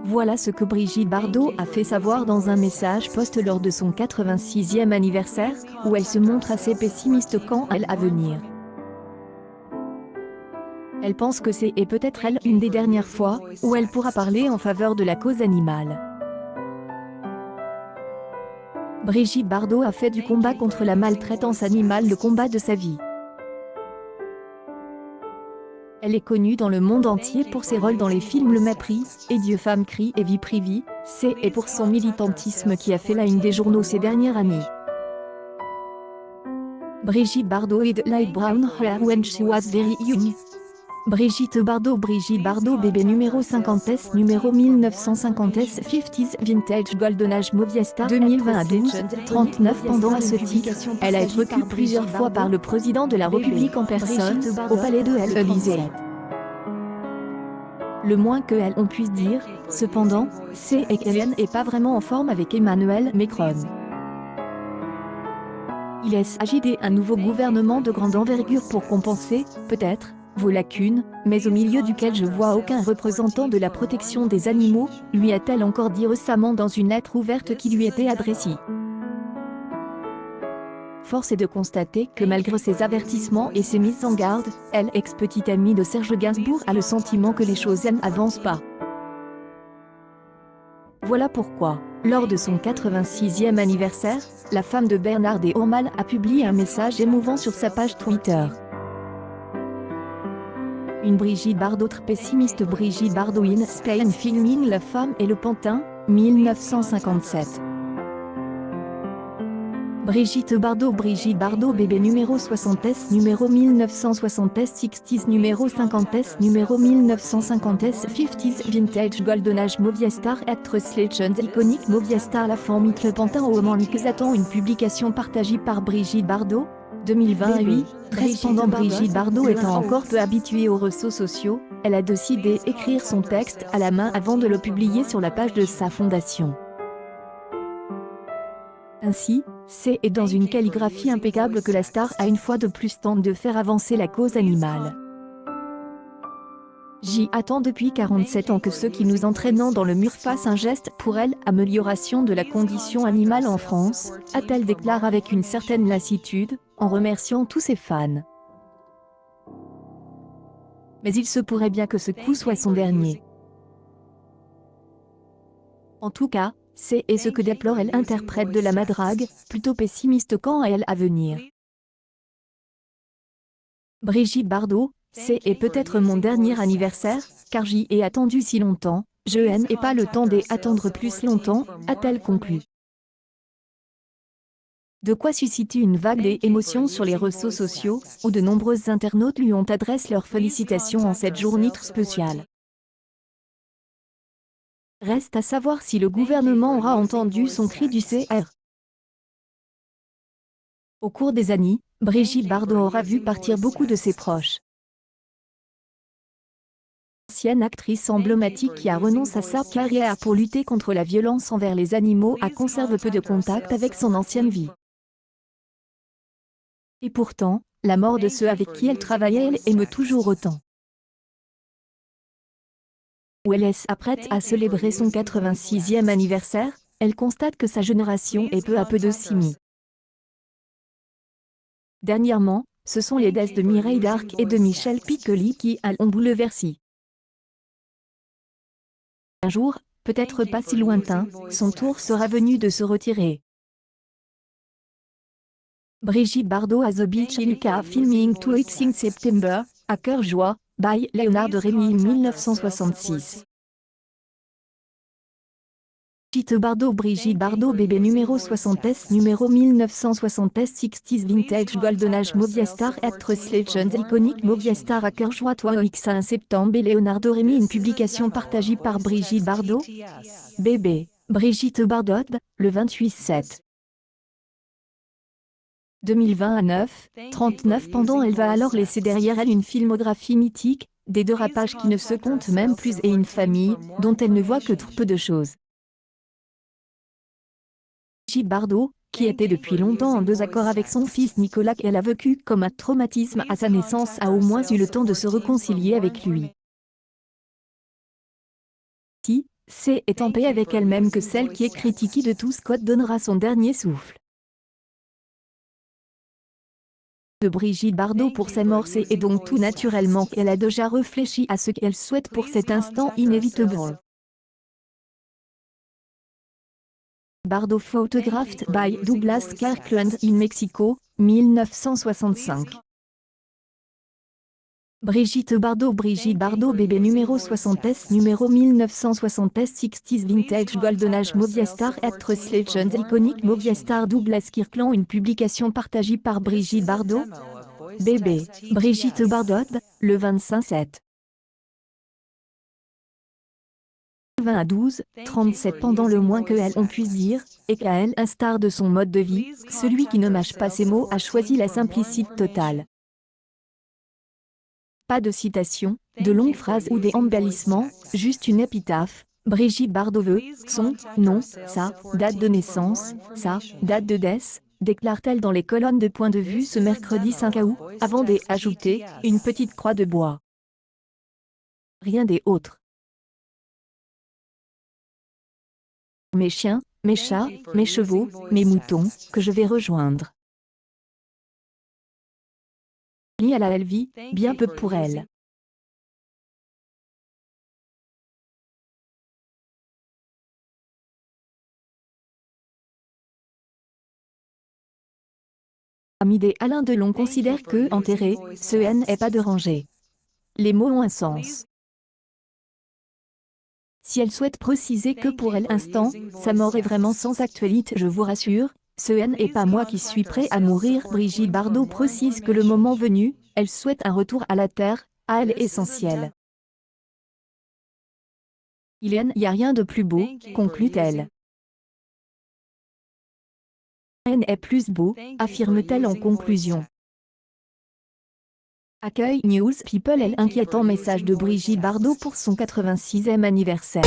Voilà ce que Brigitte Bardot a fait savoir dans un message post lors de son 86e anniversaire, où elle se montre assez pessimiste quant à l'avenir. Elle pense que c'est et peut-être elle une des dernières fois où elle pourra parler en faveur de la cause animale. Brigitte Bardot a fait du combat contre la maltraitance animale le combat de sa vie. Elle est connue dans le monde entier pour ses rôles dans les films Le Mépris et Dieu, femme, cri et vie privée, et pour son militantisme qui a fait la une des journaux ces dernières années. Brigitte Bardot had light brown hair when she was very young. Brigitte Bardot bébé numéro 50S numéro 1950S 50s Vintage Golden Age Movie Star 2020 à 12, 39 pendant à ce titre, elle a été reçue plusieurs fois par le président de la République en personne, au palais de l'Élysée. Le moins que on puisse dire, cependant, c'est qu'elle n'est pas vraiment en forme avec Emmanuel Macron. Il s'agit d'un nouveau gouvernement de grande envergure pour compenser, peut-être, vos lacunes, mais au milieu duquel je vois aucun représentant de la protection des animaux, lui a-t-elle encore dit récemment dans une lettre ouverte qui lui était adressée. Force est de constater que malgré ses avertissements et ses mises en garde, elle, ex-petite amie de Serge Gainsbourg, a le sentiment que les choses n'avancent pas. Voilà pourquoi, lors de son 86e anniversaire, la femme de Bernard Deormal a publié un message émouvant sur sa page Twitter. Une Brigitte Bardot pessimiste. Brigitte Bardot in Spain filming La femme et le pantin, 1957. Brigitte Bardot bébé numéro 60S numéro 1960S 60s numéro 50S numéro 1950S 50s Vintage Golden Age Movie Star Actress Legend iconique Movie Star La femme le pantin au moment attend une publication partagée par Brigitte Bardot, 2028, 13 pendant Brigitte Bardot étant encore peu habituée aux réseaux sociaux, elle a décidé d'écrire son texte à la main avant de le publier sur la page de sa fondation. Ainsi, c'est dans une calligraphie impeccable que la star a une fois de plus tenté de faire avancer la cause animale. J'y attends depuis 47 ans que ceux qui nous entraînent dans le mur fassent un geste pour elle, amélioration de la condition animale en France, a-t-elle déclaré avec une certaine lassitude, en remerciant tous ses fans. Mais il se pourrait bien que ce coup soit son dernier. En tout cas, c'est ce que déplore elle interprète de la madrague, plutôt pessimiste quant à elle à venir. Brigitte Bardot, c'est peut-être mon dernier anniversaire, car j'y ai attendu si longtemps, je n'ai pas le temps d'attendre plus longtemps, a-t-elle conclu. De quoi susciter une vague d'émotions sur les réseaux sociaux, où de nombreux internautes lui ont adressé leurs félicitations en cette journée spéciale. Reste à savoir si le gouvernement aura entendu son cri du CR. Au cours des années, Brigitte Bardot aura vu partir beaucoup de ses proches. Ancienne actrice emblématique qui a renoncé à sa carrière pour lutter contre la violence envers les animaux a conservé peu de contact avec son ancienne vie. Et pourtant, la mort de ceux avec qui elle travaillait émeut toujours autant. Où elle s'apprête à célébrer son 86e anniversaire, elle constate que sa génération est peu à peu de scie. Dernièrement, ce sont les décès de Mireille d'Arc et de Michel Piccoli qui ont bouleversé. Un jour, peut-être pas si lointain, son tour sera venu de se retirer. Brigitte Bardot at the beach in Lucas filming to it in September, à cœur joie, by Léonard de Rémy 1966. Brigitte Bardot bébé numéro 60S numéro 1960S 60s Vintage Golden Age Movie Star Actress Legend iconique Movie Star à cœur joie toi X 1 septembre et Léonard de Rémy une publication partagée par Brigitte Bardot. Bébé, Brigitte Bardot, le 28/7. 2020 à 9, 39 pendant elle va alors laisser derrière elle une filmographie mythique, des dérapages qui ne se comptent même plus et une famille, dont elle ne voit que trop peu de choses. Brigitte Bardot, qui était depuis longtemps en désaccord avec son fils Nicolas qu'elle a vécu comme un traumatisme à sa naissance a au moins eu le temps de se réconcilier avec lui. C est en paix avec elle-même que celle qui est critiquée de tout. Scott donnera son dernier souffle. De Brigitte Bardot pour s'amorcer et donc tout naturellement qu'elle a déjà réfléchi à ce qu'elle souhaite pour cet instant inévitable. Bardot photographed by Douglas Kirkland in Mexico, 1965. Brigitte Bardot bébé numéro 60S numéro 1960S 60s Vintage Golden Age Movistar Actress Legend iconique Movistar Douglas Kirkland. Une publication partagée par Brigitte Bardot. Bébé, Brigitte Bardot, le 25/7. 20 à 12, 37 pendant le moins que elle on puisse dire, et qu'à elle, instar de son mode de vie, celui qui ne mâche pas ses mots a choisi la simplicité totale. Pas de citation, de longues phrases ou des embellissements, juste une épitaphe. Brigitte Bardot veut, son, nom, sa, date de naissance, sa, date de décès, déclare-t-elle dans les colonnes de point de vue ce mercredi 5 août, avant d'ajouter une petite croix de bois. Rien des autres. Mes chiens, mes chats, mes chevaux, mes moutons, que je vais rejoindre. Lie à la vie, bien peu pour elle. Ami des Alain Delon considère que, enterré, ce N est pas de rangée. Les mots ont un sens. Si elle souhaite préciser que pour elle instant, sa mort est vraiment sans actualité, je vous rassure, ce N est pas moi qui suis prêt à mourir. Brigitte Bardot précise que le moment venu, elle souhaite un retour à la terre, à elle essentielle. Il n'y a rien de plus beau, conclut-elle. N est plus beau, affirme-t-elle en conclusion. Accueil News People. Inquiétant message de Brigitte Bardot pour son 86e anniversaire.